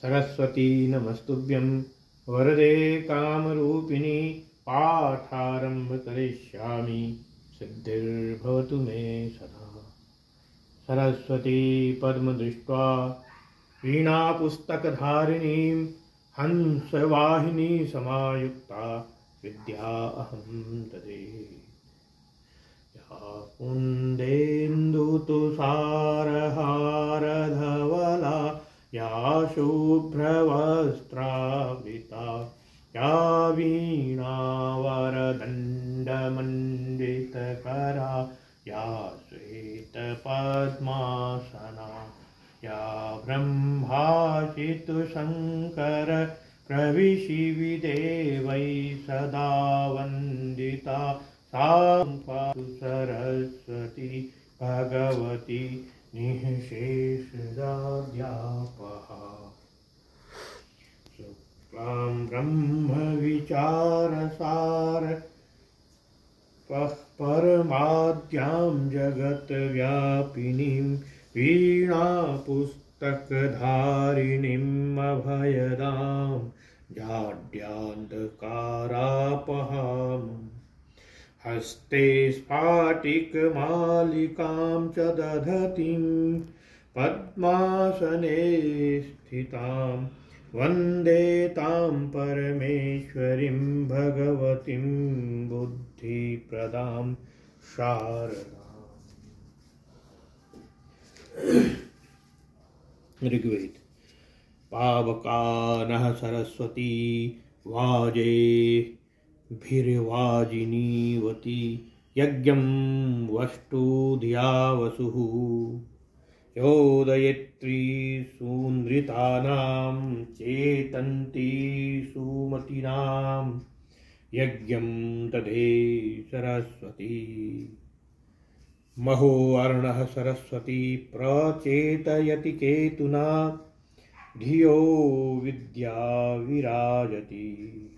सरस्वती नमस्तुभ्यं वरदे कामरूपिणी पाठारम्भ करिष्यामि सिद्धिर्भवतु मे सदा। सरस्वती पद्मदृष्ट्वा वीणापुस्तकधारिणीं हंसवाहिनी समायुक्ता विद्या अहं ददे। या कुन्देन्दुतुषारहारधवला या शुभ्रवस्त्रावृता या वीणावरदण्डमण्डितकरा या श्वेतपद्मासना या ब्रह्माचितशङ्कर प्रविशिविदेवै सदा वन्दिता सा पातु सरस्वती भगवती निःशेषदाद्यापहा। शुक्लां ब्रह्मविचारसार परमाद्यां जगद्व्यापिनीं वीणापुस्तकधारिणीम् अभयदां जाड्यान्धकारापहाम्। हस्ते स्फाटिकमालिकां च दधतीं पद्मासने स्थितां वन्दे तां परमेश्वरीं भगवतीं बुद्धिप्रदां शारदाम्। ऋग्वेद। पावकानः सरस्वती वाजे भिर्वाजिनीवती यज्ञं वष्टुधिया वसुः योदयत्री सुनृतानां चेतन्ती सुमतीनां यज्ञं दधे सरस्वती। महो अर्णः सरस्वती प्रचेतयति केतुना धियो विद्या विराजति।